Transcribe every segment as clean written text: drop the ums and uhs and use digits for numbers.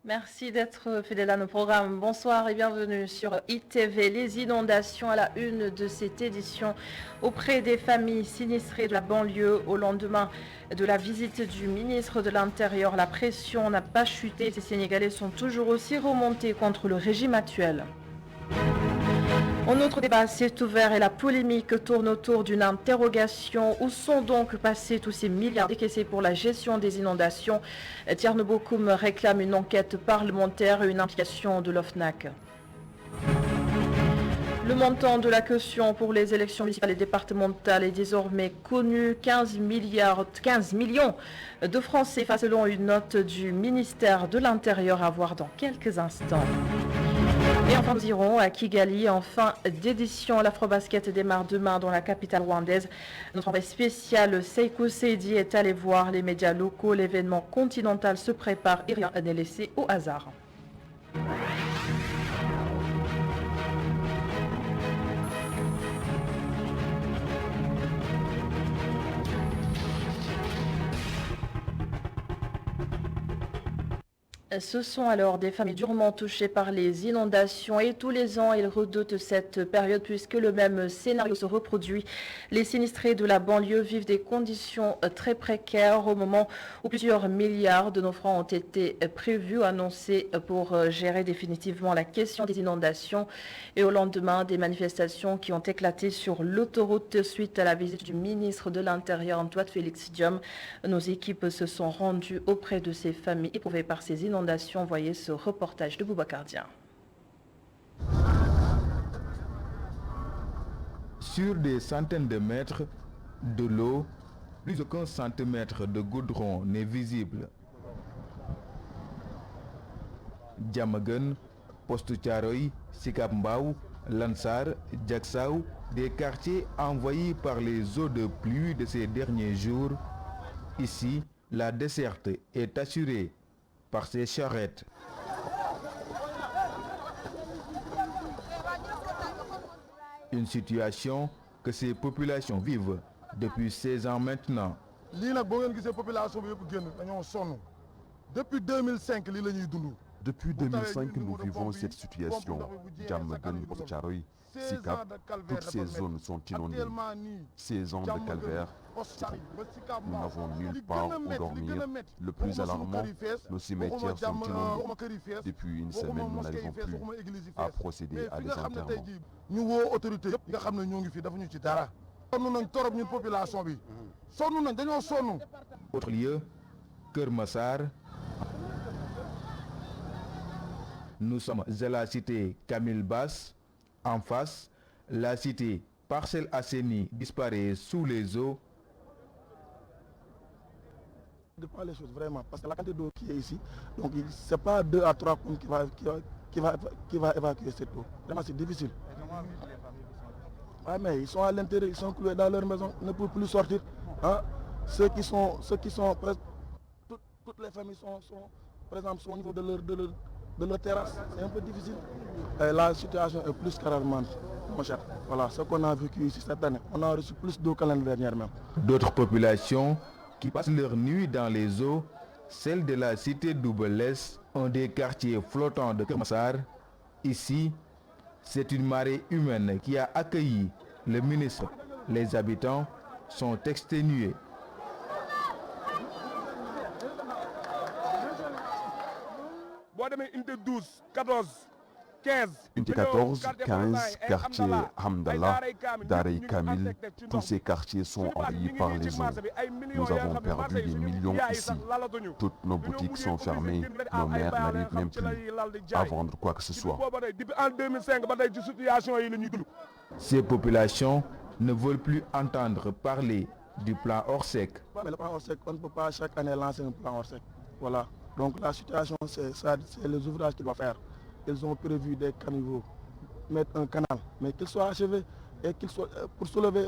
Merci d'être fidèle à nos programmes. Bonsoir et bienvenue sur ITV. Les inondations à la une de cette édition auprès des familles sinistrées de la banlieue au lendemain de la visite du ministre de l'Intérieur. La pression n'a pas chuté. Les Sénégalais sont toujours aussi remontés contre le régime actuel. Un autre débat s'est ouvert et la polémique tourne autour d'une interrogation. Où sont donc passés tous ces milliards décaissés pour la gestion des inondations? Thierno Bokoum réclame une enquête parlementaire et une implication de l'OFNAC. Le montant de la caution pour les élections municipales et départementales est désormais connu, 15 millions de francs CFA selon une note du ministère de l'Intérieur à voir dans quelques instants. Et enfin, nous irons à Kigali en fin d'édition. L'Afrobasket démarre demain dans la capitale rwandaise. Notre envoyé spécial Seiko Seydi est allé voir les médias locaux. L'événement continental se prépare et rien n'est laissé au hasard. Ce sont alors des familles durement touchées par les inondations et tous les ans, ils redoutent cette période puisque le même scénario se reproduit. Les sinistrés de la banlieue vivent des conditions très précaires au moment où plusieurs milliards de nos francs ont été prévus, annoncés pour gérer définitivement la question des inondations et au lendemain des manifestations qui ont éclaté sur l'autoroute suite à la visite du ministre de l'Intérieur Antoine Félix Diome. Nos équipes se sont rendues auprès de ces familles éprouvées par ces inondations. Voyez ce reportage de Boubacar Dia. Sur des centaines de mètres de l'eau, plus aucun centimètre de goudron n'est visible. Diamaguène, Poste Thiaroye, Sicap Mbao, Lansar, Diacksao, des quartiers envahis par les eaux de pluie de ces derniers jours. Ici, la desserte est assurée par ces charrettes. Une situation que ces populations vivent depuis 16 ans maintenant. Depuis 2005, nous vivons cette situation. Diamaguène, Poste Thiaroye, Sicap, toutes ces zones sont inondées. 16 ans de calvaire. Nous n'avons nulle part où dormir. Le plus alarmant, nos cimetières sont inondés. Depuis une semaine, nous n'arrivons plus à procéder à des enterrements. Autre lieu, Keur Massar. Nous sommes à la cité Camille Basse. En face, la cité Parcelles Assainies disparaît sous les eaux. De pas les choses vraiment, parce que la quantité d'eau qui est ici, donc c'est pas 2 à 3 comptes qui va évacuer cette eau. Vraiment c'est difficile. Ouais, mais ils sont à l'intérieur, ils sont cloués dans leur maison, ne peuvent plus sortir. Hein? Ceux qui sont presque toutes les familles sont par exemple au niveau de leur terrasse, c'est un peu difficile. Et la situation est plus qu'alarmante, mon cher. Voilà, ce qu'on a vécu ici cette année, on a reçu plus d'eau que l'année dernière même. D'autres populations qui passent leur nuit dans les eaux, celle de la cité Double-Less, un des quartiers flottants de Keur Massar. Ici, c'est une marée humaine qui a accueilli le ministre. Les habitants sont exténués. Unité 14, 15, quartier Hamdallah, Darey Kamil, tous ces quartiers sont envahis par les eaux. Nous avons perdu des millions ici. Toutes nos boutiques sont fermées, nos mères n'arrivent même plus à vendre quoi que ce soit. Ces populations ne veulent plus entendre parler du plan Orsec. Mais le plan Orsec, on ne peut pas chaque année lancer un plan Orsec. Voilà. Donc la situation, c'est les ouvrages qu'il va faire. Ils ont prévu des caniveaux, mettre un canal, mais qu'il soit achevé et qu'il soit pour soulever,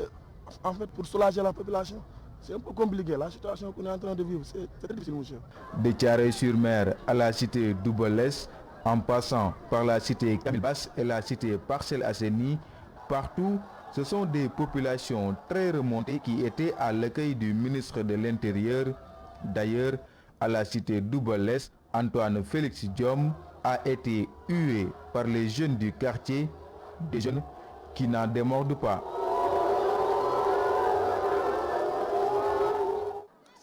en fait, pour soulager la population. C'est un peu compliqué, la situation qu'on est en train de vivre, c'est très difficile, monsieur. De Thiaroye-sur-Mer à la cité Double-Less, en passant par la cité Camille Basse et la cité Parcelles Assainies, partout, ce sont des populations très remontées qui étaient à l'accueil du ministre de l'Intérieur. D'ailleurs, à la cité Double-Less, Antoine Félix Diom a été hué par les jeunes du quartier, des jeunes qui n'en démordent pas.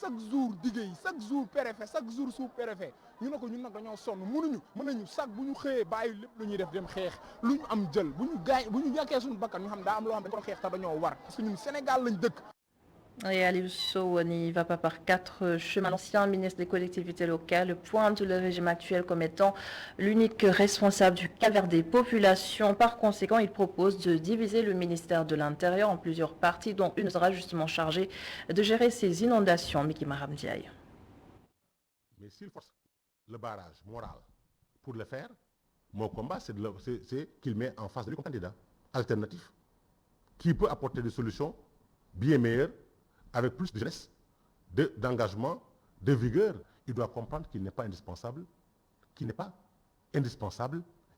Chaque jour diggé, chaque jour préfet, chaque jour sous-préfet ñu ne ko ñun nag dañoo sonn mën nañu chaque bu ñu xëyee bàyyi lépp lu ñuy def dem xeex lu ñu am jël bu ñu ñàkkee suñu bakkan ñu xam daa am loo xam dañ ko xeex te dañoo war parce que ñun Sénégal lañ dëkk. Et Aliou Sow n'y va pas par quatre chemins. L'ancien ministre des collectivités locales pointe le régime actuel comme étant l'unique responsable du calvaire des populations. Par conséquent, il propose de diviser le ministère de l'Intérieur en plusieurs parties, dont une sera justement chargée de gérer ces inondations. Miki Maram Diaye. Mais s'il force le barrage moral pour le faire, mon combat, c'est qu'il met en face de lui comme candidat alternatif qui peut apporter des solutions bien meilleures, avec plus de jeunesse, d'engagement, de vigueur. Il doit comprendre qu'il n'est pas indispensable,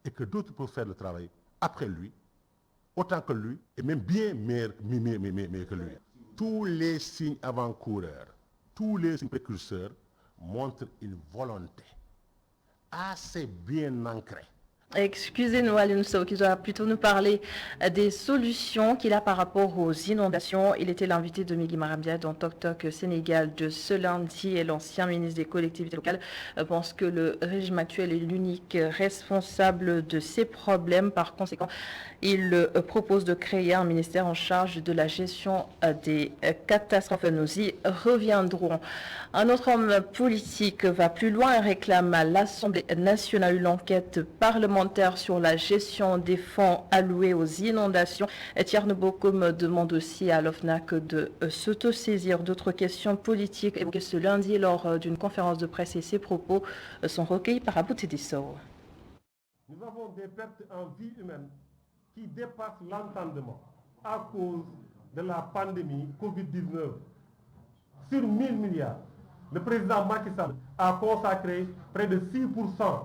et que d'autres peuvent faire le travail après lui, autant que lui, et même bien meilleur que lui. Tous les signes avant-coureurs, tous les signes précurseurs montrent une volonté assez bien ancrée. Excusez-nous, Aliou Sow, qui doit plutôt nous parler des solutions qu'il a par rapport aux inondations. Il était l'invité de Migui Maram Diaye dans Tok Tok Sénégal de ce lundi, et l'ancien ministre des collectivités locales pense que le régime actuel est l'unique responsable de ces problèmes. Par conséquent, il propose de créer un ministère en charge de la gestion des catastrophes. Nous y reviendrons. Un autre homme politique va plus loin et réclame à l'Assemblée nationale une enquête parlementaire sur la gestion des fonds alloués aux inondations. Thierno Bokoum demande aussi à l'OFNAC de s'autosaisir d'autres questions politiques évoquées ce lundi lors d'une conférence de presse, et ses propos sont recueillis par Abou Tedissou. Nous avons des pertes en vie humaine qui dépassent l'entendement à cause de la pandémie Covid-19. Sur 1000 milliards, le président Macky Sall a consacré près de 6%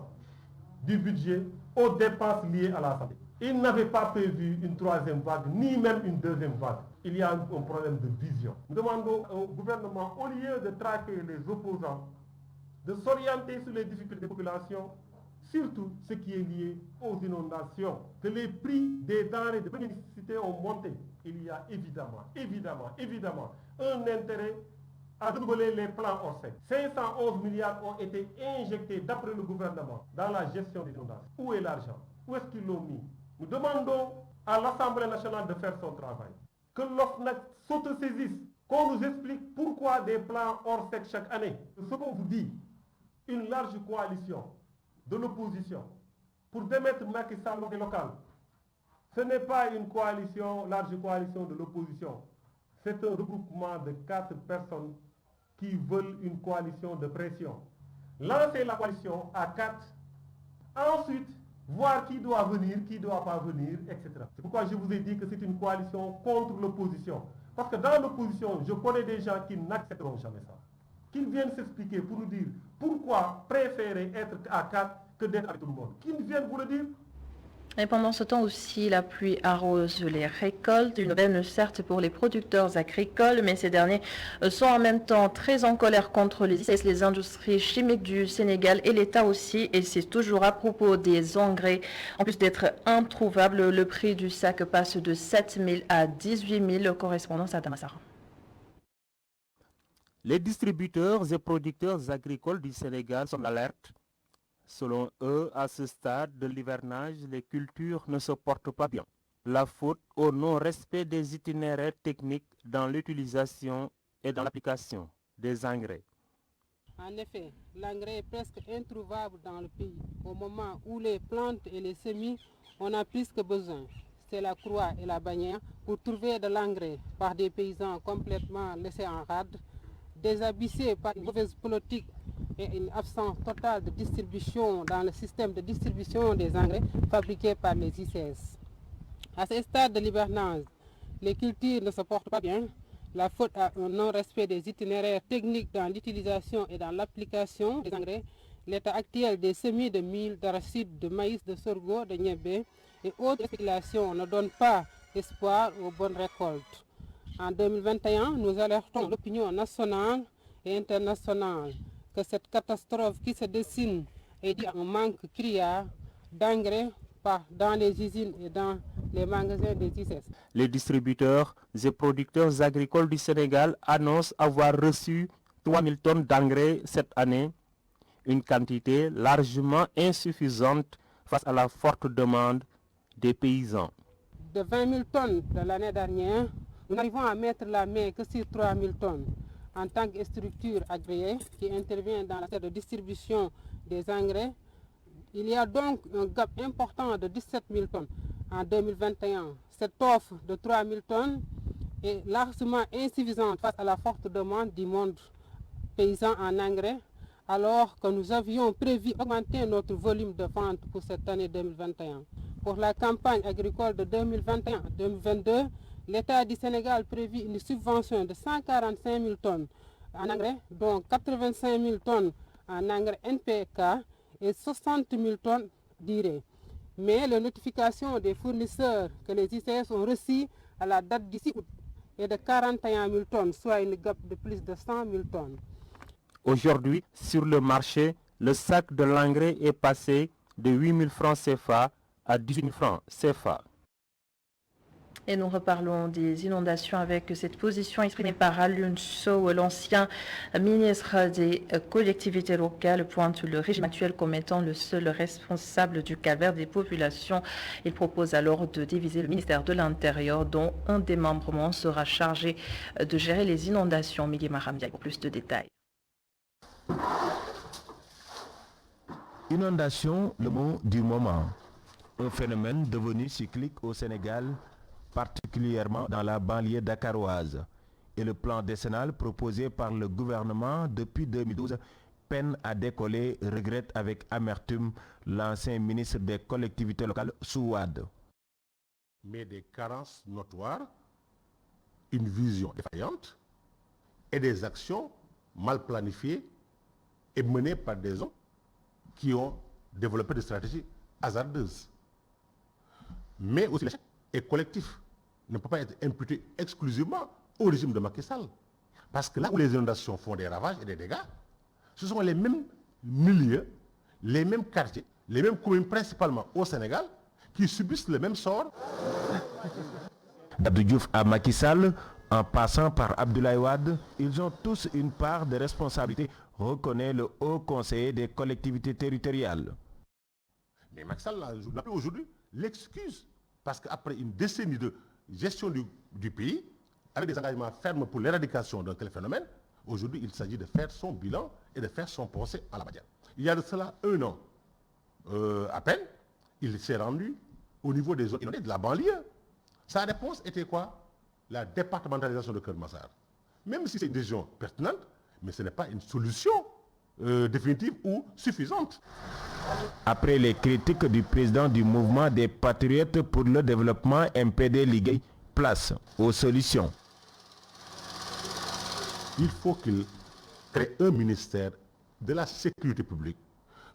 du budget aux dépenses liées à la santé. Il n'avait pas prévu une troisième vague, ni même une deuxième vague. Il y a un problème de vision. Nous demandons au gouvernement, au lieu de traquer les opposants, de s'orienter sur les difficultés des populations, surtout ce qui est lié aux inondations. Que les prix des denrées de première nécessité ont monté. Il y a évidemment un intérêt à doubler les plans Orsec. 511 milliards ont été injectés d'après le gouvernement dans la gestion des inondations. Où est l'argent? Où est-ce qu'ils l'ont mis? Nous demandons à l'Assemblée nationale de faire son travail. Que l'OFNAC s'autosaisisse, qu'on nous explique pourquoi des plans Orsec chaque année. Ce qu'on vous dit, une large coalition de l'opposition pour démettre Macky Sall local. Ce n'est pas une large coalition de l'opposition. C'est un regroupement de 4 personnes qui veulent une coalition de pression. Lancer la coalition à 4, ensuite voir qui doit venir, qui ne doit pas venir, etc. C'est pourquoi je vous ai dit que c'est une coalition contre l'opposition. Parce que dans l'opposition, je connais des gens qui n'accepteront jamais ça. Qu'ils viennent s'expliquer pour nous dire pourquoi préférer être à 4 que d'être avec tout le monde. Qu'ils viennent vous le dire. Et pendant ce temps aussi, la pluie arrose les récoltes. Une aubaine certes pour les producteurs agricoles, mais ces derniers sont en même temps très en colère contre les industries chimiques du Sénégal et l'État aussi. Et c'est toujours à propos des engrais. En plus d'être introuvable, le prix du sac passe de 7 000 à 18 000. Correspondance à Damassara. Les distributeurs et producteurs agricoles du Sénégal sont alertes. Selon eux, à ce stade de l'hivernage, les cultures ne se portent pas bien. La faute au non-respect des itinéraires techniques dans l'utilisation et dans l'application des engrais. En effet, l'engrais est presque introuvable dans le pays. Au moment où les plantes et les semis, on a plus que besoin. C'est la croix et la bannière pour trouver de l'engrais par des paysans complètement laissés en rade, désabusés par une mauvaise politique et une absence totale de distribution dans le système de distribution des engrais fabriqués par les ICS. À ce stade de l'hivernage, les cultures ne se portent pas bien. La faute à un non-respect des itinéraires techniques dans l'utilisation et dans l'application des engrais, l'état actuel des semis de mil, d'arachide, de maïs, de sorgho, de niébé et autres spéculations ne donne pas espoir aux bonnes récoltes. En 2021, nous alertons l'opinion nationale et internationale que cette catastrophe qui se dessine est due à un manque criard d'engrais dans les usines et dans les magasins des ICS. Les distributeurs et producteurs agricoles du Sénégal annoncent avoir reçu 3000 tonnes d'engrais cette année, une quantité largement insuffisante face à la forte demande des paysans. De 20 000 tonnes de l'année dernière, nous n'arrivons à mettre la main que sur 3 000 tonnes. En tant que structure agréée qui intervient dans la de distribution des engrais, il y a donc un gap important de 17 000 tonnes en 2021. Cette offre de 3 000 tonnes est largement insuffisante face à la forte demande du monde paysan en engrais, alors que nous avions prévu augmenter notre volume de vente pour cette année 2021. Pour la campagne agricole de 2021-2022, l'État du Sénégal prévu une subvention de 145 000 tonnes en engrais, dont 85 000 tonnes en engrais NPK et 60 000 tonnes d'urée. Mais la notification des fournisseurs que les ICS ont reçues à la date d'ici août est de 41 000 tonnes, soit une gap de plus de 100 000 tonnes. Aujourd'hui, sur le marché, le sac de l'engrais est passé de 8 000 francs CFA à 18 000 francs CFA. Et nous reparlons des inondations avec cette position exprimée par Alioune Sow, l'ancien ministre des collectivités locales, pointe le régime actuel comme étant le seul responsable du calvaire des populations. Il propose alors de diviser le ministère de l'Intérieur, dont un démembrement sera chargé de gérer les inondations. Migui Maramdia pour plus de détails. Inondation, le mot du moment. Un phénomène devenu cyclique au Sénégal, particulièrement dans la banlieue dakaroise. Et le plan décennal proposé par le gouvernement depuis 2012 peine à décoller, regrette avec amertume l'ancien ministre des collectivités locales, Souad. Mais des carences notoires, une vision défaillante et des actions mal planifiées et menées par des hommes qui ont développé des stratégies hasardeuses. Mais aussi l'échec est collectif, ne peut pas être imputé exclusivement au régime de Macky Sall. Parce que là où les inondations font des ravages et des dégâts, ce sont les mêmes milieux, les mêmes quartiers, les mêmes communes principalement au Sénégal qui subissent le même sort. D'Abdou Diouf à Macky Sall, en passant par Abdoulaye Wade, ils ont tous une part de responsabilité, reconnaît le haut conseiller des collectivités territoriales. Mais Macky Sall n'a plus aujourd'hui l'excuse, parce qu'après une décennie de gestion du pays, avec des engagements fermes pour l'éradication d'un tel phénomène, aujourd'hui il s'agit de faire son bilan et de faire son procès à la matière. Il y a de cela un an, à peine, il s'est rendu au niveau des zones inondées de la banlieue. Sa réponse était quoi? La départementalisation de Keur Massar. Même si c'est une décision pertinente, mais ce n'est pas une solution définitive ou suffisante. Après les critiques du président du mouvement des patriotes pour le développement MPD Ligue, place aux solutions. Il faut qu'il crée un ministère de la sécurité publique,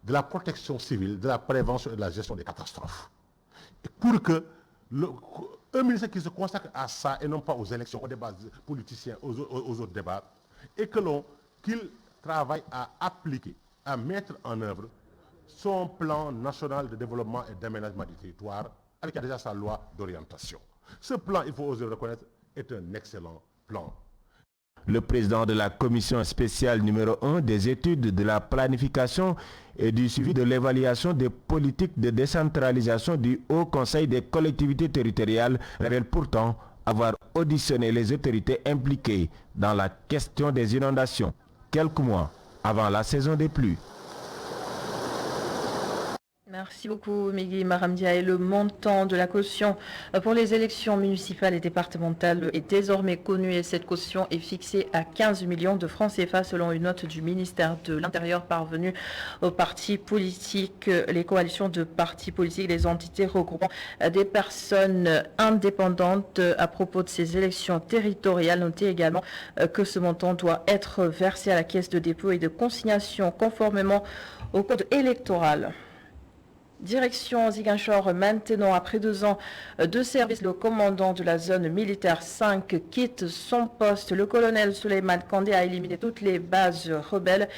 de la protection civile, de la prévention et de la gestion des catastrophes. Et pour que un ministère qui se consacre à ça et non pas aux élections, aux débats politiciens, aux autres débats, et qu'il travaille à appliquer, à mettre en œuvre son plan national de développement et d'aménagement du territoire, avec déjà sa loi d'orientation. Ce plan, il faut oser le reconnaître, est un excellent plan. Le président de la commission spéciale numéro 1 des études de la planification et du suivi de l'évaluation des politiques de décentralisation du Haut Conseil des collectivités territoriales révèle pourtant avoir auditionné les autorités impliquées dans la question des inondations quelques mois avant la saison des pluies. Merci beaucoup Migui Maramdia. Et le montant de la caution pour les élections municipales et départementales est désormais connu et cette caution est fixée à 15 millions de francs CFA selon une note du ministère de l'Intérieur parvenue aux partis politiques, les coalitions de partis politiques, les entités regroupant des personnes indépendantes à propos de ces élections territoriales. Notez également que ce montant doit être versé à la caisse de dépôt et de consignation conformément au code électoral. Direction Ziguinchor maintenant, après 2 ans de service, le commandant de la zone militaire 5 quitte son poste. Le colonel Souleymane Kandé a éliminé toutes les bases rebelles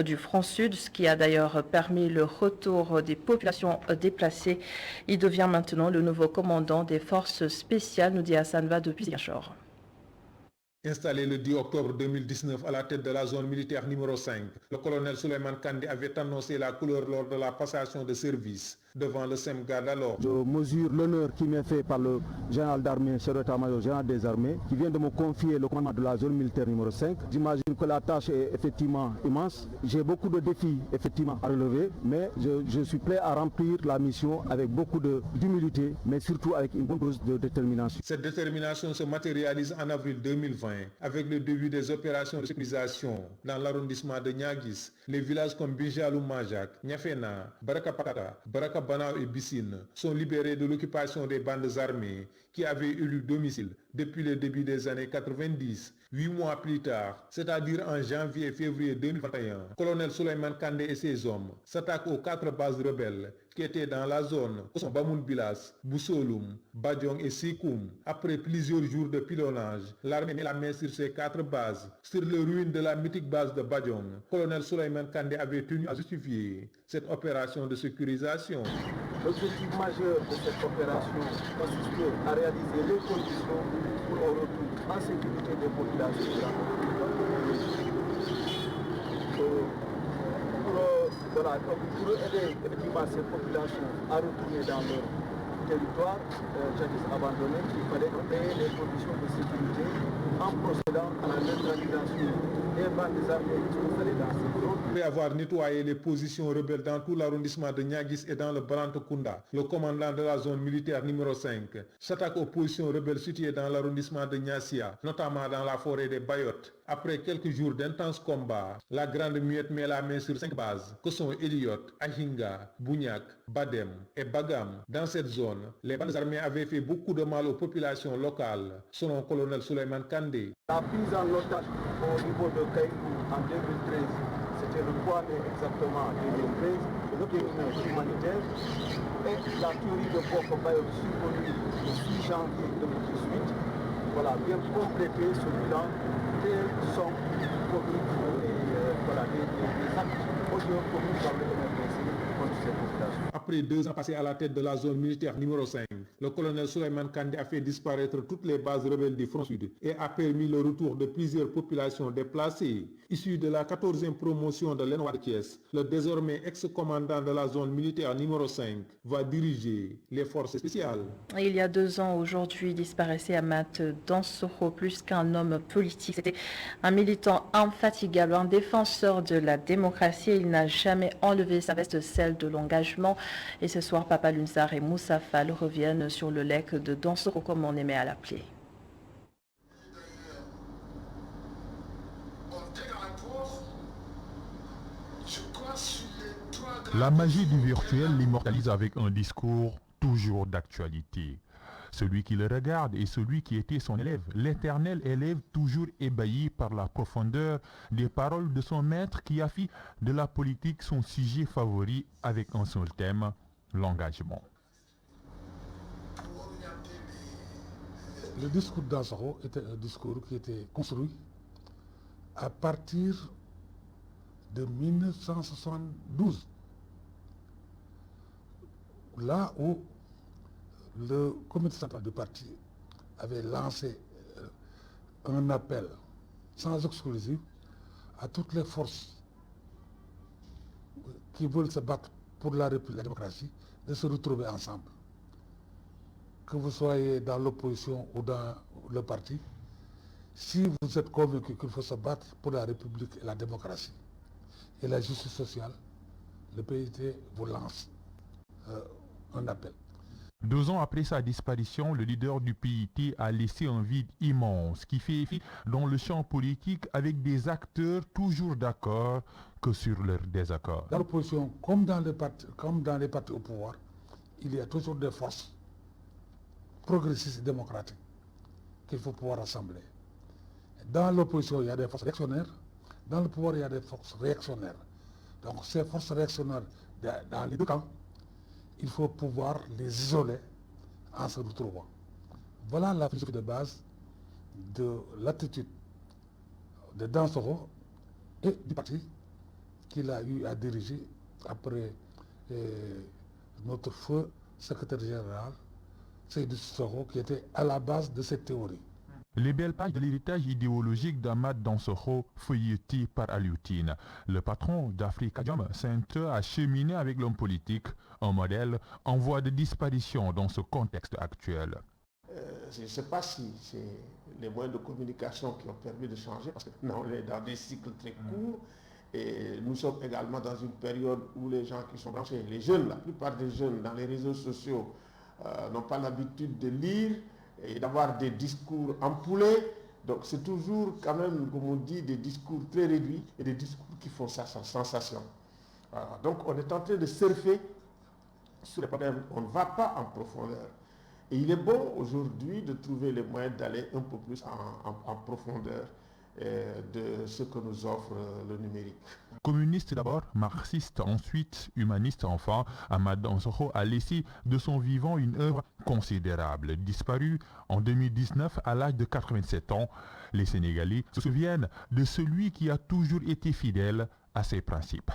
du front sud, ce qui a d'ailleurs permis le retour des populations déplacées. Il devient maintenant le nouveau commandant des forces spéciales, nous dit Hassan Va depuis Ziguinchor. Installé le 10 octobre 2019 à la tête de la zone militaire numéro 5, le colonel Souleymane Kandé avait annoncé la couleur lors de la passation de service devant le SEMGAD alors. Je mesure l'honneur qui m'est fait par le général d'armée, chef d'état-major général des armées, qui vient de me confier le commandement de la zone militaire numéro 5. J'imagine que la tâche est effectivement immense. J'ai beaucoup de défis effectivement à relever, mais je suis prêt à remplir la mission avec beaucoup d'humilité, mais surtout avec une bonne dose de détermination. Cette détermination se matérialise en avril 2020 avec le début des opérations de sécurisation dans l'arrondissement de Niaguis. Les villages comme Bijalou Majak, Niafena, Barakapakata, Barakabanao et Bissine sont libérés de l'occupation des bandes armées qui avaient élu domicile depuis le début des années 90. 8 mois plus tard, c'est-à-dire en janvier et février 2021, colonel Souleymane Kandé et ses hommes s'attaquent aux 4 bases rebelles qui étaient dans la zone, que sont Bamoun Bilas, Boussoloum, Badiong et Sikoum. Après plusieurs jours de pilonnage, l'armée met la main sur ces 4 bases. Sur les ruines de la mythique base de Badiong, colonel Souleymane Kandé avait tenu à justifier cette opération de sécurisation. L'objectif majeur de cette opération consiste à réaliser les conditions pour un retour en sécurité des populations de la pour aider effectivement ces populations à retourner dans leur territoire jadis abandonné, il fallait créer les conditions de sécurité en procédant à la neutralisation des bandes armées qui sont installées dans ces zones. Après avoir nettoyé les positions rebelles dans tout l'arrondissement de Niaguis et dans le Brantokunda, le commandant de la zone militaire numéro 5 s'attaque aux positions rebelles situées dans l'arrondissement de Niassia, notamment dans la forêt des Bayottes. Après quelques jours d'intenses combats, la Grande Muette met la main sur 5 bases, que sont Eliot, Ahinga, Bougnac, Badem et Bagam. Dans cette zone, les bandes armées avaient fait beaucoup de mal aux populations locales, selon le colonel Souleymane Kandé. La prise en otage au niveau de Kaïkou en 2013, c'était le 3 mai exactement 2013, le criminel humanitaire, et la tuerie de Boko Bayo survenue le 6 janvier 2018, voilà, vient compléter ce bilan des sommes commis des actes odieux commis par le MRDC contre ces populations. Après 2 ans passés à la tête de la zone militaire numéro 5, le colonel Souleymane Kandé a fait disparaître toutes les bases rebelles du front sud et a permis le retour de plusieurs populations déplacées. Issu de la 14e promotion de l'ENOA de Thiès, le désormais ex-commandant de la zone militaire numéro 5 va diriger les forces spéciales. Il y a 2 ans, aujourd'hui, disparaissait Amath Dansokho, plus qu'un homme politique. C'était un militant infatigable, un défenseur de la démocratie. Il n'a jamais enlevé sa veste, celle de l'engagement. Et ce soir, Papa Lunsar et Moussa Fall reviennent sur le legs de Dansokho, comme on aimait à l'appeler. La magie du virtuel l'immortalise avec un discours toujours d'actualité. Celui qui le regarde est celui qui était son élève, l'éternel élève toujours ébahi par la profondeur des paroles de son maître qui a fait de la politique son sujet favori avec un seul thème, l'engagement. Le discours d'Dansokho était un discours qui était construit à partir de 1972. Là où le comité central du parti avait lancé un appel sans exclusive à toutes les forces qui veulent se battre pour la République et la démocratie de se retrouver ensemble. Que vous soyez dans l'opposition ou dans le parti, si vous êtes convaincu qu'il faut se battre pour la République et la démocratie et la justice sociale, le PIT vous lance un appel. 2 ans après sa disparition, le leader du PIT a laissé un vide immense qui fait effet dans le champ politique avec des acteurs toujours d'accord que sur leurs désaccords. Dans l'opposition, comme dans les partis au pouvoir, il y a toujours des forces progressistes et démocratiques qu'il faut pouvoir rassembler. Dans l'opposition, il y a des forces réactionnaires. Dans le pouvoir, il y a des forces réactionnaires. Donc ces forces réactionnaires dans les 2 camps, il faut pouvoir les isoler en se retrouvant. Voilà la philosophie de base de l'attitude de Dansokho et du parti qu'il a eu à diriger après notre feu secrétaire général, Seydou Sissoko, qui était à la base de cette théorie. Les belles pages de l'héritage idéologique d'Amath Dansokho feuilletées par Alioune. Le patron d'Africadium Center a cheminé avec l'homme politique, un modèle en voie de disparition dans ce contexte actuel. Je ne sais pas si c'est les moyens de communication qui ont permis de changer, parce que on est dans des cycles très courts et nous sommes également dans une période où les gens qui sont branchés, les jeunes, la plupart des jeunes dans les réseaux sociaux n'ont pas l'habitude de lire et d'avoir des discours ampoulés. Donc c'est toujours quand même, comme on dit, des discours très réduits et des discours qui font sensation. Donc on est en train de surfer sur les problèmes, on ne va pas en profondeur. Et il est bon aujourd'hui de trouver les moyens d'aller un peu plus en profondeur de ce que nous offre le numérique. Communiste d'abord, marxiste ensuite, humaniste enfin, Amath Dansokho a laissé de son vivant une œuvre considérable. Disparu en 2019 à l'âge de 87 ans, les Sénégalais se souviennent de celui qui a toujours été fidèle à ses principes.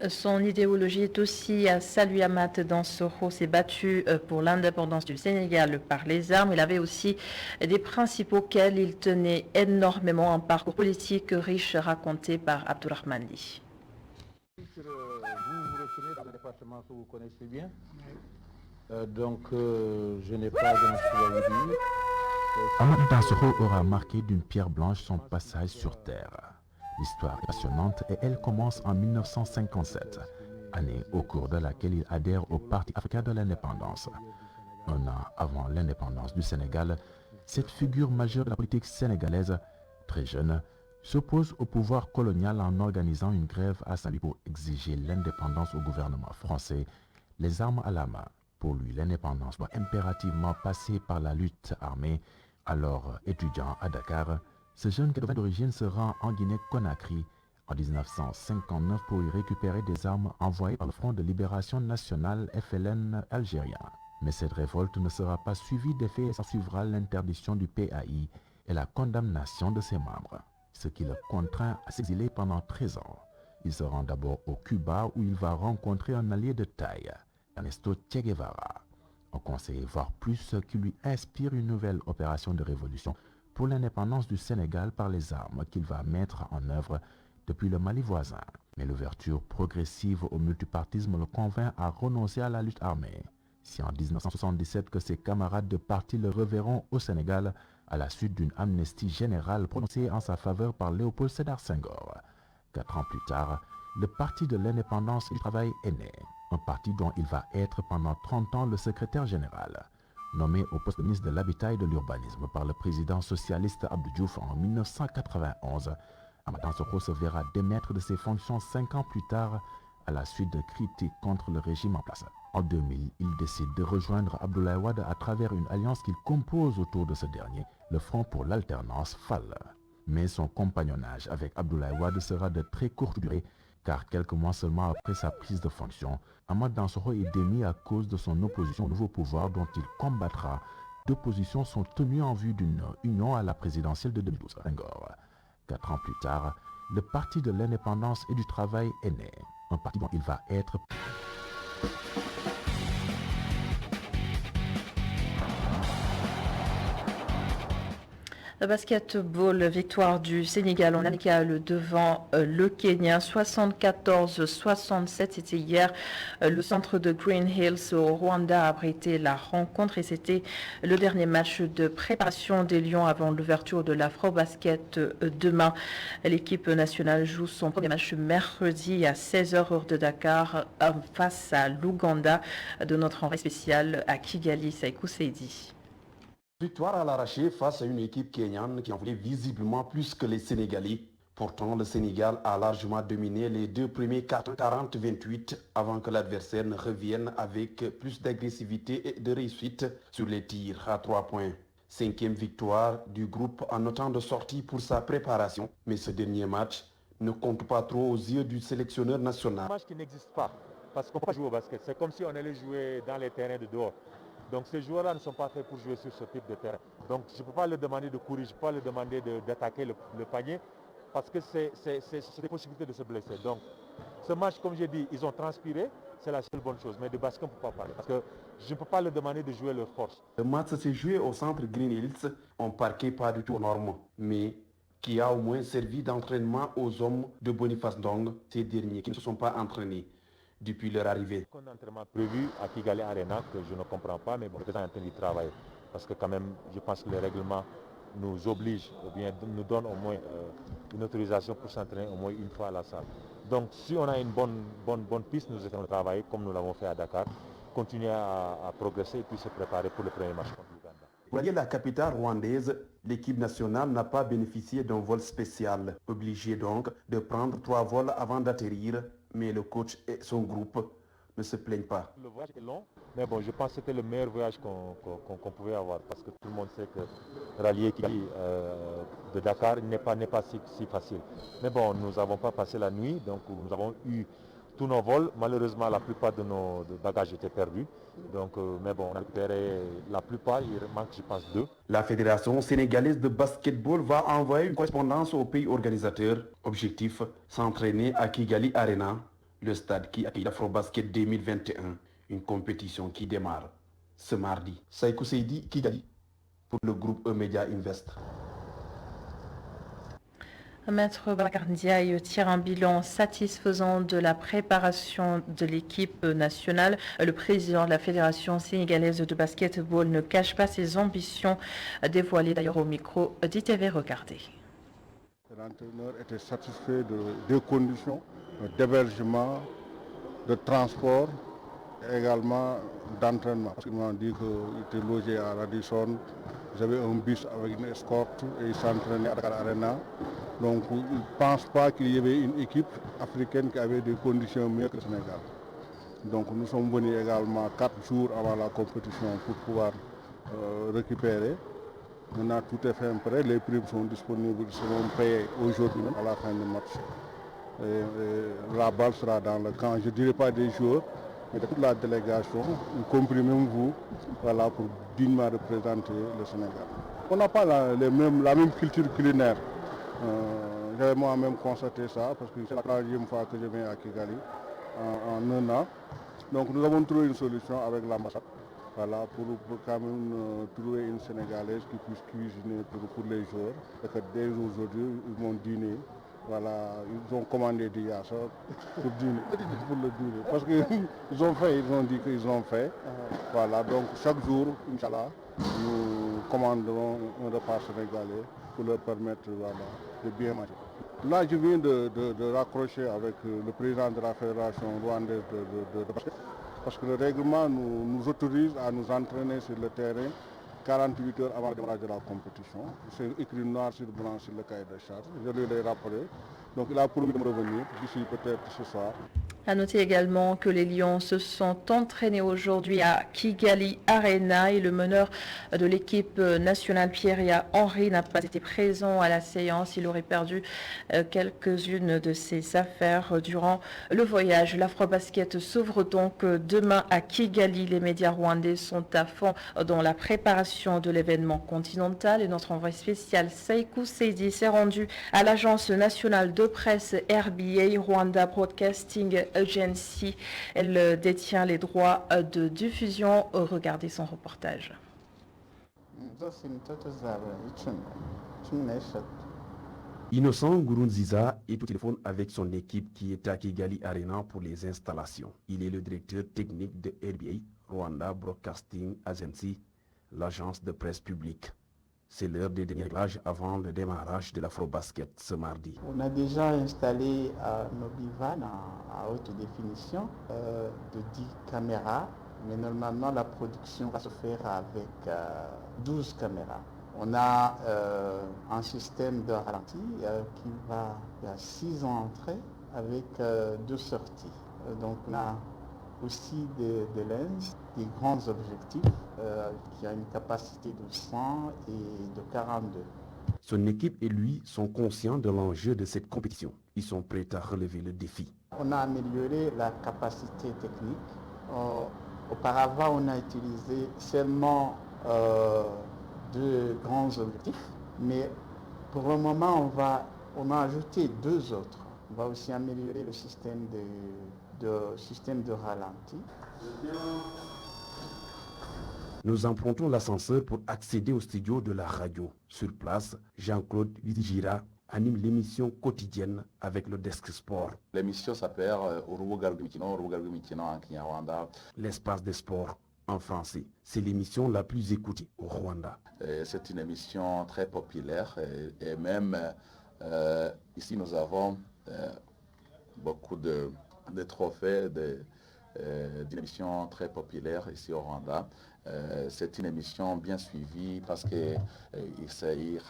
Son idéologie est aussi à saluer. Amath Dansokho s'est battu pour l'indépendance du Sénégal par les armes. Il avait aussi des principes auxquels il tenait énormément, un parcours politique riche raconté par Abdourahmane Ly. Vous retenez dans le département que vous connaissez bien, je n'ai pas grand-chose à vous dire. Amath Dansokho aura marqué d'une pierre blanche son passage sur terre. L'histoire est passionnante et elle commence en 1957, année au cours de laquelle il adhère au Parti africain de l'indépendance. Un an avant l'indépendance du Sénégal, cette figure majeure de la politique sénégalaise, très jeune, s'oppose au pouvoir colonial en organisant une grève à Saint-Louis pour exiger l'indépendance au gouvernement français, les armes à la main. Pour lui, l'indépendance doit impérativement passer par la lutte armée. Alors étudiant à Dakar, ce jeune Guédouin d'origine se rend en Guinée-Conakry en 1959 pour y récupérer des armes envoyées par le Front de Libération Nationale FLN algérien. Mais cette révolte ne sera pas suivie d'effet et s'ensuivra l'interdiction du PAI et la condamnation de ses membres, ce qui le contraint à s'exiler pendant 13 ans. Il se rend d'abord au Cuba où il va rencontrer un allié de taille, Ernesto Che Guevara, un conseiller voire plus qui lui inspire une nouvelle opération de révolution pour l'indépendance du Sénégal par les armes qu'il va mettre en œuvre depuis le Mali voisin. Mais l'ouverture progressive au multipartisme le convainc à renoncer à la lutte armée. C'est en 1977 que ses camarades de parti le reverront au Sénégal à la suite d'une amnistie générale prononcée en sa faveur par Léopold Sédar Senghor. 4 ans plus tard, le Parti de l'indépendance et du travail est né, un parti dont il va être pendant 30 ans le secrétaire général. Nommé au poste de ministre de l'Habitat et de l'Urbanisme par le président socialiste Abdou Diouf en 1991, Amath Dansokho se verra démettre de ses fonctions 5 ans plus tard à la suite de critiques contre le régime en place. En 2000, il décide de rejoindre Abdoulaye Wade à travers une alliance qu'il compose autour de ce dernier, le Front pour l'alternance FAL. Mais son compagnonnage avec Abdoulaye Wade sera de très courte durée, car quelques mois seulement après sa prise de fonction, Amath Dansokho est démis à cause de son opposition au nouveau pouvoir dont il combattra. 2 positions sont tenues en vue d'une union à la présidentielle de 2012. 4 ans plus tard, le Parti de l'indépendance et du travail est né, un parti dont il va être... Basketball, victoire du Sénégal en amical devant le Kenya, 74-67. C'était hier. Le centre de Green Hills au Rwanda a abrité la rencontre et c'était le dernier match de préparation des Lions avant l'ouverture de l'Afro-Basket demain. L'équipe nationale joue son premier match mercredi à 16h heure de Dakar face à l'Ouganda de notre envoyé spécial à Kigali, Saïkou Seydi. Victoire à l'arraché face à une équipe kenyane qui en voulait visiblement plus que les Sénégalais. Pourtant, le Sénégal a largement dominé les 2 premiers quarts 40-28 avant que l'adversaire ne revienne avec plus d'agressivité et de réussite sur les tirs à 3 points. 5e victoire du groupe en autant de sorties pour sa préparation. Mais ce dernier match ne compte pas trop aux yeux du sélectionneur national. Un match qui n'existe pas. Parce qu'on ne peut pas jouer au basket. C'est comme si on allait jouer dans les terrains de dehors. Donc ces joueurs-là ne sont pas faits pour jouer sur ce type de terrain. Donc je ne peux pas leur demander de courir, je ne peux pas leur demander d'attaquer le panier parce que c'est des possibilités de se blesser. Donc ce match, comme j'ai dit, ils ont transpiré, c'est la seule bonne chose. Mais de basket, on ne peut pas parler parce que je ne peux pas leur demander de jouer leur force. Le match s'est joué au centre Green Hills, un parquet pas du tout normal, mais qui a au moins servi d'entraînement aux hommes de Boniface Ndong, ces derniers qui ne se sont pas entraînés depuis leur arrivée. Un entraînement prévu à Kigali Arena que je ne comprends pas, mais bon, le président est en train d'y travailler. Parce que quand même, je pense que le règlement nous oblige, ou bien nous donne au moins une autorisation pour s'entraîner au moins une fois à la salle. Donc si on a une bonne piste, nous allons travailler comme nous l'avons fait à Dakar, continuer à progresser et puis se préparer pour le premier match contre l'Ouganda. Pour aller à la capitale rwandaise, l'équipe nationale n'a pas bénéficié d'un vol spécial, obligé donc de prendre 3 vols avant d'atterrir, mais le coach et son groupe ne se plaignent pas. Le voyage est long, mais bon, je pense que c'était le meilleur voyage qu'on pouvait avoir parce que tout le monde sait que rallier de Dakar n'est pas si facile. Mais bon, nous n'avons pas passé la nuit, donc nous avons eu tous nos vols. Malheureusement, la plupart de nos bagages étaient perdus. Donc, mais bon, on a récupéré la plupart, il manque, je pense, 2. La Fédération sénégalaise de basketball va envoyer une correspondance au pays organisateur. Objectif, s'entraîner à Kigali Arena, le stade qui accueille l'Afrobasket 2021, une compétition qui démarre ce mardi. Saïkou Seydi, Kigali, pour le groupe E-Media Invest. Maître Babacar Ndiaye tire un bilan satisfaisant de la préparation de l'équipe nationale. Le président de la Fédération sénégalaise de basketball ne cache pas ses ambitions, dévoilées d'ailleurs au micro d'ITV Regardez. L'entraîneur était satisfait des conditions d'hébergement, de transport et également d'entraînement. Parce qu'il m'a dit qu'il était logé à Radisson, j'avais un bus avec une escorte et il s'entraînait à Dakar Arena. Donc il ne pense pas qu'il y avait une équipe africaine qui avait des conditions mieux que le Sénégal. Donc nous sommes venus également 4 jours avant la compétition pour pouvoir récupérer. Maintenant tout est fait prêt, les primes sont disponibles, ils seront payés aujourd'hui à la fin du match. Et la balle sera dans le camp, je ne dirais pas des joueurs, mais de toute la délégation, y compris même vous, voilà, pour dignement représenter le Sénégal. On n'a pas la même culture culinaire. J'avais moi-même constaté ça parce que c'est la 3e fois que je viens à Kigali en 1 an. Donc nous avons trouvé une solution avec l'ambassade, voilà, pour quand même trouver une Sénégalaise qui puisse cuisiner pour les joueurs. Et que dès aujourd'hui, ils vont dîner. Voilà, ils ont commandé du yassa pour dîner, pour le dîner. Parce qu'ils ont fait, ils ont dit qu'ils ont fait. Voilà, donc chaque jour, Inch'Allah, nous commanderons un repas sénégalais pour leur permettre, voilà, de bien manger. Là, je viens de raccrocher avec le président de la Fédération rwandaise de basket, parce que le règlement nous autorise à nous entraîner sur le terrain 48 heures avant le démarrage de la compétition. C'est écrit noir sur blanc sur le cahier de charge. Je lui ai rappelé. Donc il a promis de me revenir d'ici peut-être ce soir. À noter également que les Lions se sont entraînés aujourd'hui à Kigali Arena et le meneur de l'équipe nationale Pierre Henry n'a pas été présent à la séance. Il aurait perdu quelques-unes de ses affaires durant le voyage. L'Afrobasket s'ouvre donc demain à Kigali. Les médias rwandais sont à fond dans la préparation de l'événement continental et notre envoyé spécial Saïkou Seydi s'est rendu à l'agence nationale de presse RBA Rwanda Broadcasting Agency. Elle détient les droits de diffusion. Regardez son reportage. Innocent Gurunziza est au téléphone avec son équipe qui est à Kigali Arena pour les installations. Il est le directeur technique de RBA Rwanda Broadcasting Agency, l'agence de presse publique. C'est l'heure des derniers réglages avant le démarrage de l'Afrobasket ce mardi. On a déjà installé nos bivans à haute définition de 10 caméras, mais normalement la production va se faire avec 12 caméras. On a un système de ralenti qui va à 6 entrées avec 2 sorties. Donc on a aussi des lenses, des grands objectifs qui a une capacité de 100 et de 42. Son équipe et lui sont conscients de l'enjeu de cette compétition. Ils sont prêts à relever le défi. On a amélioré la capacité technique. Auparavant, on a utilisé seulement deux grands objectifs, mais pour le moment, on a ajouté deux autres. On va aussi améliorer le système de ralenti. Nous empruntons l'ascenseur pour accéder au studio de la radio. Sur place, Jean-Claude Vidigira anime l'émission quotidienne avec le Desk Sport. L'émission s'appelle Urubuga rw'imikino en Kinyarwanda. L'espace des sports en français. C'est l'émission la plus écoutée au Rwanda. C'est une émission très populaire et même ici nous avons beaucoup de trophées d'une émission très populaire ici au Rwanda. C'est une émission bien suivie parce qu'il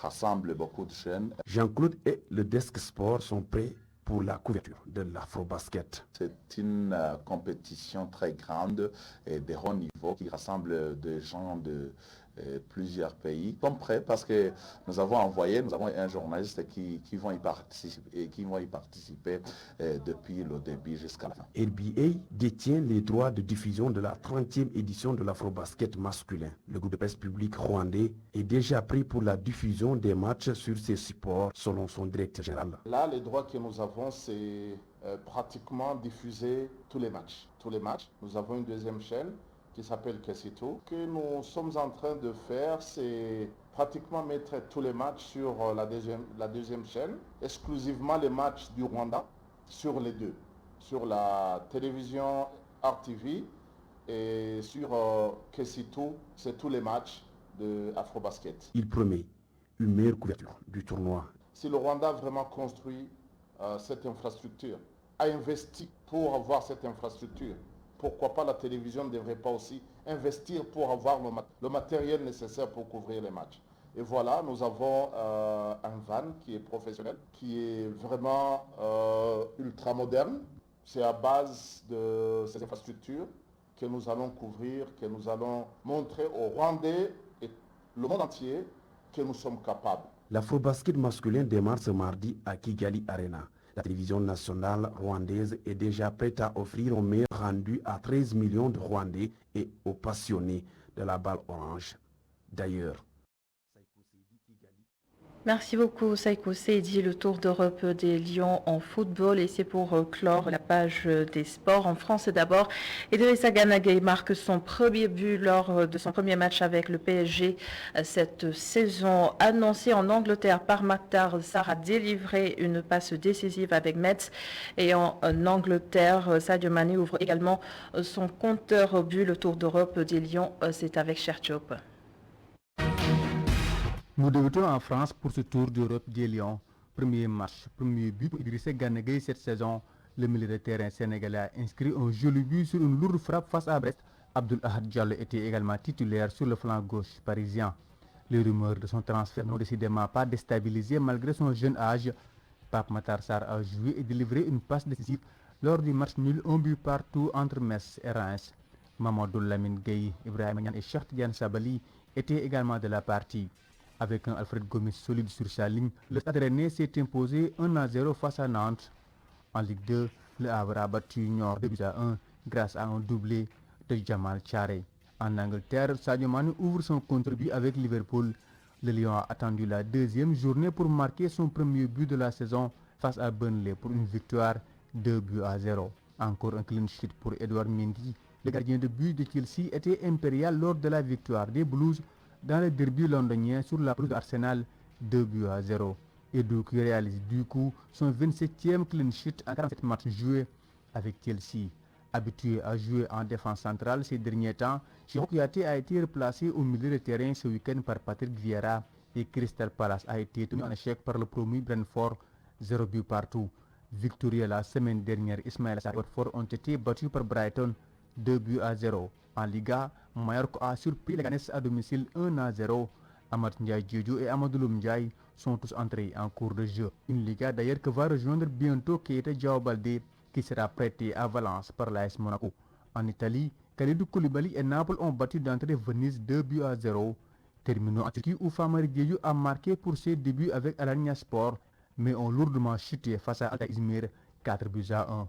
rassemble beaucoup de jeunes. Jean-Claude et le Desk Sport sont prêts pour la couverture de l'Afrobasket. C'est une compétition très grande et de haut niveau qui rassemble des gens de plusieurs pays. Nous sommes prêts parce que nous avons un journaliste qui vont y participer depuis le début jusqu'à la fin. RBA détient les droits de diffusion de la 30e édition de l'Afrobasket masculin. Le groupe de presse public rwandais est déjà pris pour la diffusion des matchs sur ses supports, selon son directeur général. Là, les droits que nous avons, c'est pratiquement diffuser tous les matchs. Nous avons une deuxième chaîne qui s'appelle Kessito. Ce que nous sommes en train de faire, c'est pratiquement mettre tous les matchs sur la deuxième chaîne, exclusivement les matchs du Rwanda, sur les deux, sur la télévision RTV et sur Kessito, c'est tous les matchs de Afrobasket. Il promet une meilleure couverture du tournoi. Si le Rwanda a vraiment construit cette infrastructure, a investi pour avoir cette infrastructure, pourquoi pas la télévision ne devrait pas aussi investir pour avoir le matériel nécessaire pour couvrir les matchs. Et voilà, nous avons un van qui est professionnel, qui est vraiment ultra moderne. C'est à base de ces infrastructures que nous allons couvrir, que nous allons montrer aux Rwandais et le monde entier que nous sommes capables. L'Afrobasket masculin démarre ce mardi à Kigali Arena. La télévision nationale rwandaise est déjà prête à offrir un meilleur rendu à 13 millions de Rwandais et aux passionnés de la balle orange. D'ailleurs, Merci beaucoup Saïko Seydi. Le Tour d'Europe des Lions en football et c'est pour clore la page des sports. En France d'abord, Idrissa Gana Gueye marque son premier but lors de son premier match avec le PSG cette saison. Annoncé en Angleterre par Makhtar Sarr a délivré une passe décisive avec Metz et en Angleterre, Sadio Mané ouvre également son compteur au but. Le Tour d'Europe des Lions, c'est avec Cher Diop. Nous débutons en France pour ce Tour d'Europe des Lions. Premier match, premier but pour Idrissa Gana Gueye cette saison. Le milieu de terrain sénégalais a inscrit un joli but sur une lourde frappe face à Brest. Abdoul Ahad Diallo était également titulaire sur le flanc gauche parisien. Les rumeurs de son transfert n'ont décidément pas déstabilisé malgré son jeune âge. Pape Matar Sarr a joué et délivré une passe décisive lors du match nul, un but partout entre Metz et Reims. Mamadou Lamine Gueye, Ibrahima Niane et Cheikh Tidiane Sabali étaient également de la partie. Avec un Alfred Gomis solide sur sa ligne, le Stade Rennais s'est imposé 1-0 face à Nantes. En Ligue 2, le Havre a battu Niort 2-1 grâce à un doublé de Jamal Thiaré. En Angleterre, Sadio Mané ouvre son contre-but avec Liverpool. Le Lion a attendu la deuxième journée pour marquer son premier but de la saison face à Burnley pour une victoire 2-0. Encore un clean sheet pour Edouard Mendy. Le gardien de but de Chelsea était impérial lors de la victoire des Blues dans le derby londonien sur la pelouse d'Arsenal 2-0. Edou qui réalise du coup son 27e clean sheet en 47 matchs joués avec Chelsea. Habitué à jouer en défense centrale ces derniers temps, Cheikhou Kouyaté a été replacé au milieu de terrain ce week-end par Patrick Vieira et Crystal Palace a été tenu en échec par le promu Brentford 0 but partout. Victorieux la semaine dernière, Ismaïla Sarr et Watford ont été battus par Brighton 2-0. En Liga, Mallorca a surpris les Ganes à domicile 1-0. Amad Ndiaye Diédhiou et Amadou Loum Ndiaye sont tous entrés en cours de jeu. Une Liga d'ailleurs que va rejoindre bientôt Keita Diao Baldé qui sera prêté à Valence par l'AS Monaco. En Italie, Kalidou Koulibaly et Naples ont battu d'entrée Venise 2-0. Terminons en Turquie où Famara Diédhiou a marqué pour ses débuts avec Alanya Sport, mais ont lourdement chuté face à Altay Izmir 4-1.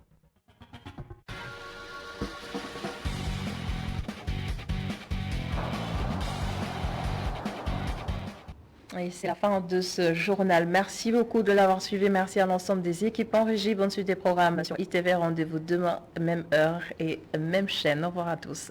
Et c'est la fin de ce journal. Merci beaucoup de l'avoir suivi. Merci à l'ensemble des équipes en régie. Bonne suite des programmes sur ITV. Rendez-vous demain, même heure et même chaîne. Au revoir à tous.